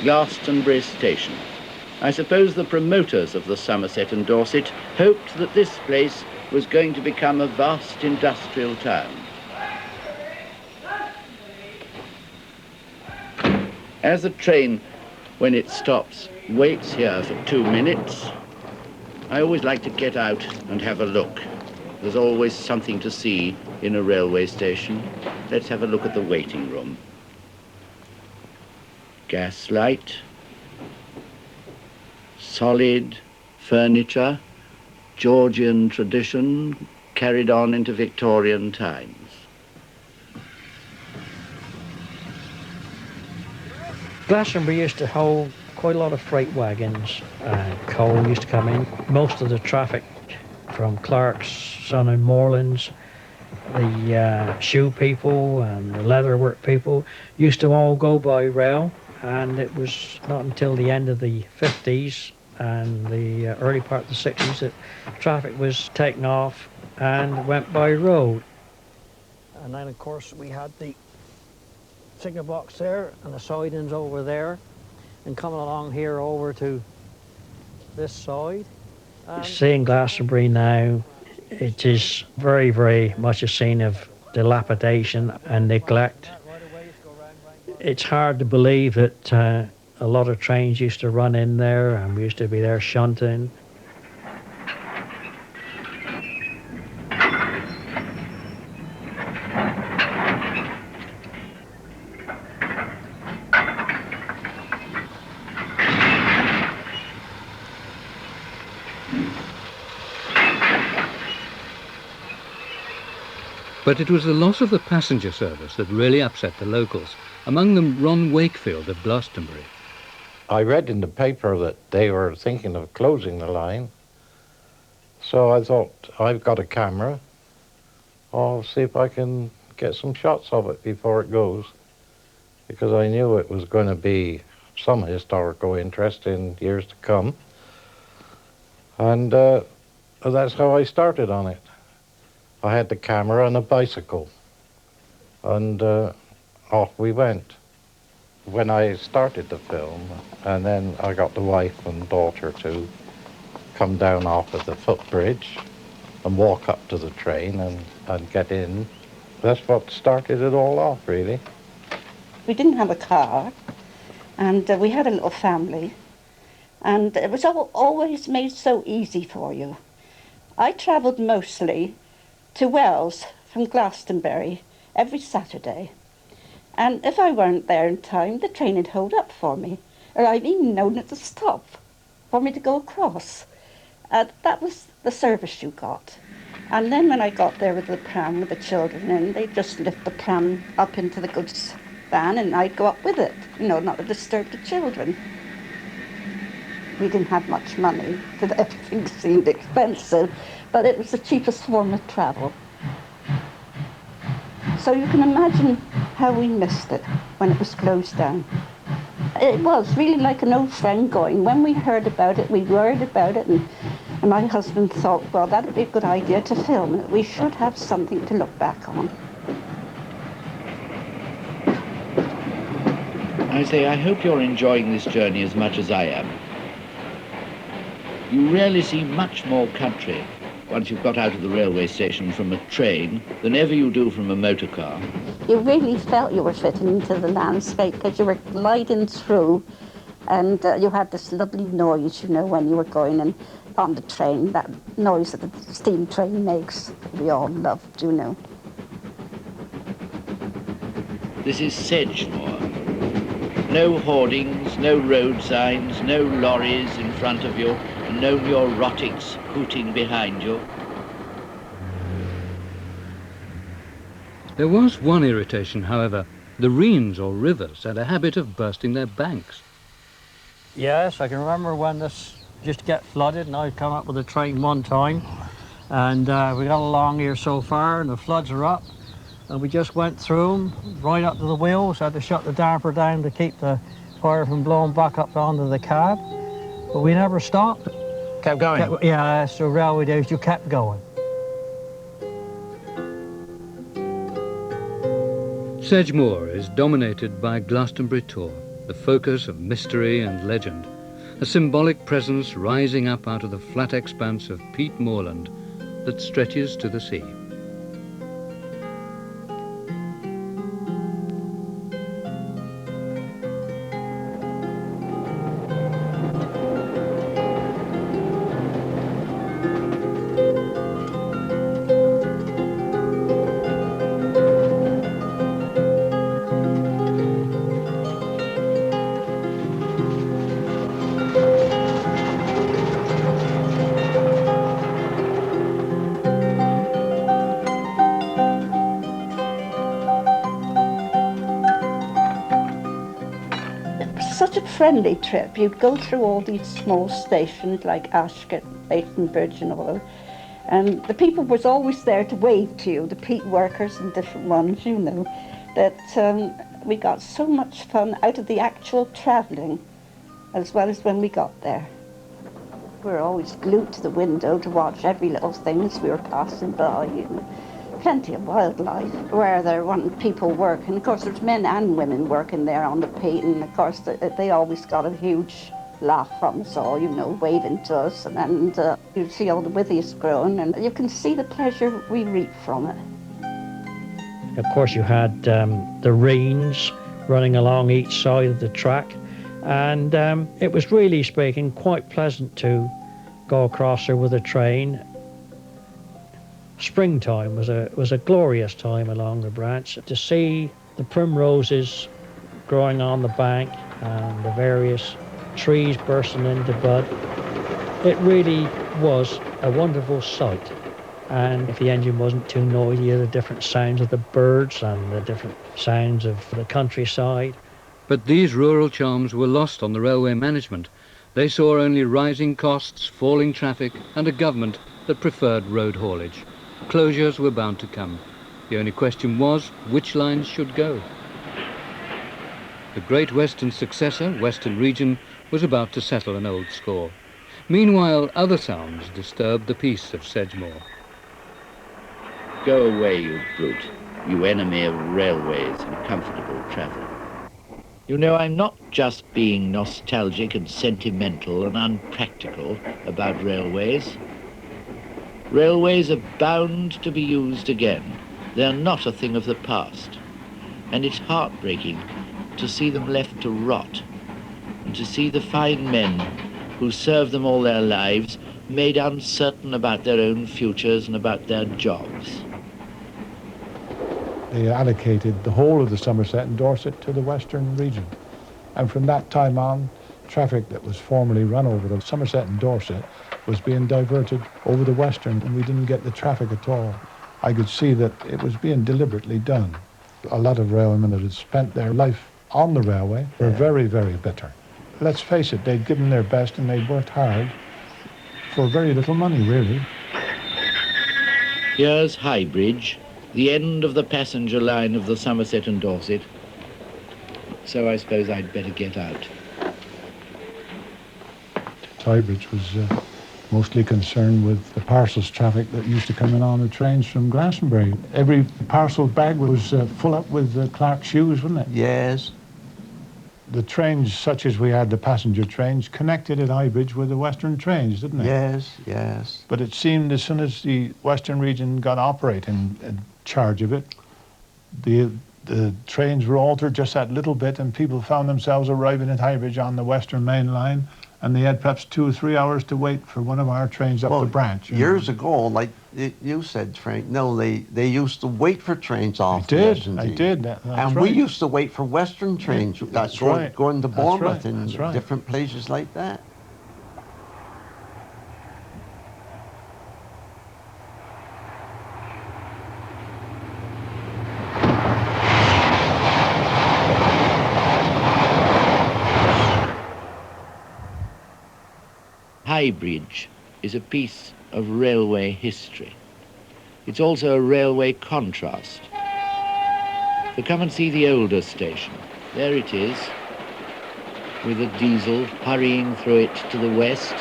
Glastonbury Station. I suppose the promoters of the Somerset and Dorset hoped that this place was going to become a vast industrial town. As the train, when it stops, waits here for 2 minutes, I always like to get out and have a look. There's always something to see in a railway station. Let's have a look at the waiting room. Gas light, solid furniture, Georgian tradition carried on into Victorian times. Glastonbury used to hold quite a lot of freight wagons. Coal used to come in. Most of the traffic from Clark's, Son and Morelands, the shoe people and the leatherwork people used to all go by rail, and it was not until the end of the 50s and the early part of the 60s that traffic was taken off and went by road. And then of course we had the signal box there and the sidings over there, and coming along here over to this side. Seeing Glastonbury now, it is very, very much a scene of dilapidation and neglect. It's hard to believe that a lot of trains used to run in there and we used to be there shunting. But it was the loss of the passenger service that really upset the locals, among them Ron Wakefield of Glastonbury. I read in the paper that they were thinking of closing the line, so I thought, I've got a camera, I'll see if I can get some shots of it before it goes, because I knew it was going to be some historical interest in years to come, and that's how I started on it. I had the camera and a bicycle, and off we went. When I started the film, and then I got the wife and daughter to come down off of the footbridge and walk up to the train and get in. That's what started it all off, really. We didn't have a car, and we had a little family, and it was always made so easy for you. I travelled mostly to Wells from Glastonbury every Saturday, and if I weren't there in time, the train would hold up for me, or I've even known it to stop for me to go across. That was the service you got. And then when I got there with the pram with the children in, they'd just lift the pram up into the goods van and I'd go up with it, you know, not to disturb the children. We didn't have much money, because everything seemed expensive, but it was the cheapest form of travel. So you can imagine how we missed it when it was closed down. It was really like an old friend going. When we heard about it, we worried about it, and my husband thought, well, that would be a good idea to film it. We should have something to look back on. I say, I hope you're enjoying this journey as much as I am. You rarely see much more country once you've got out of the railway station from a train than ever you do from a motor car. You really felt you were fitting into the landscape because you were gliding through, and you had this lovely noise, you know, when you were going and on the train, that noise that the steam train makes, we all loved, you know. This is Sedgemoor. No hoardings, no road signs, no lorries in front of you, and no neurotics hooting behind you. There was one irritation, however. The Reens or rivers had a habit of bursting their banks. Yes, I can remember when this used to get flooded, and I'd come up with a train one time, and we got along here so far, and the floods are up, and we just went through them right up to the wheels. Had to shut the damper down to keep the fire from blowing back up onto the cab, but we never stopped. Kept going? Yeah, so railway days, you kept going. Sedgemoor is dominated by Glastonbury Tor, the focus of mystery and legend, a symbolic presence rising up out of the flat expanse of peat moorland that stretches to the sea. Such a friendly trip. You'd go through all these small stations like Ashcott, Bridge and all, and the people was always there to wave to you, the peat workers and different ones, you know, that we got so much fun out of the actual travelling as well as when we got there. We were always glued to the window to watch every little thing as we were passing by, you know. Plenty of wildlife where there weren't people working. Of course, there's men and women working there on the peat, and of course they always got a huge laugh from us all, you know, waving to us, and you see all the withies growing, and you can see the pleasure we reap from it. Of course, you had the rains running along each side of the track, and it was really speaking quite pleasant to go across there with a train. Springtime was a glorious time along the branch. To see the primroses growing on the bank and the various trees bursting into bud, it really was a wonderful sight. And if the engine wasn't too noisy, the different sounds of the birds and the different sounds of the countryside. But these rural charms were lost on the railway management. They saw only rising costs, falling traffic, and a government that preferred road haulage. Closures were bound to come. The only question was which lines should go. The Great Western's successor, Western Region, was about to settle an old score. Meanwhile, other sounds disturbed the peace of Sedgemoor. Go away, you brute, you enemy of railways and comfortable travel. You know, I'm not just being nostalgic and sentimental and unpractical about railways. Railways are bound to be used again. They're not a thing of the past. And it's heartbreaking to see them left to rot, and to see the fine men who served them all their lives made uncertain about their own futures and about their jobs. They allocated the whole of the Somerset and Dorset to the Western region. And from that time on, traffic that was formerly run over the Somerset and Dorset was being diverted over the Western, and we didn't get the traffic at all. I could see that it was being deliberately done. A lot of railmen that had spent their life on the railway were very, very bitter. Let's face it, they'd given their best and they'd worked hard for very little money, really. Here's High Bridge, the end of the passenger line of the Somerset and Dorset. So I suppose I'd better get out. Tybridge was mostly concerned with the parcels traffic that used to come in on the trains from Glastonbury. Every parcel bag was full up with Clark shoes, wasn't it? Yes. The trains, such as we had, the passenger trains, connected at Highbridge with the Western trains, didn't they? Yes, yes. But it seemed as soon as the Western region got operating in charge of it, the trains were altered just that little bit, and people found themselves arriving at Highbridge on the Western main line, and they had perhaps 2 or 3 hours to wait for one of our trains up the branch. Years ago, like you said, Frank, no, they used to wait for trains off. I did. And we used to wait for Western trains going to Bournemouth and different places like that. High Bridge is a piece of railway history. It's also a railway contrast. So come and see the older station. There it is, with a diesel hurrying through it to the west.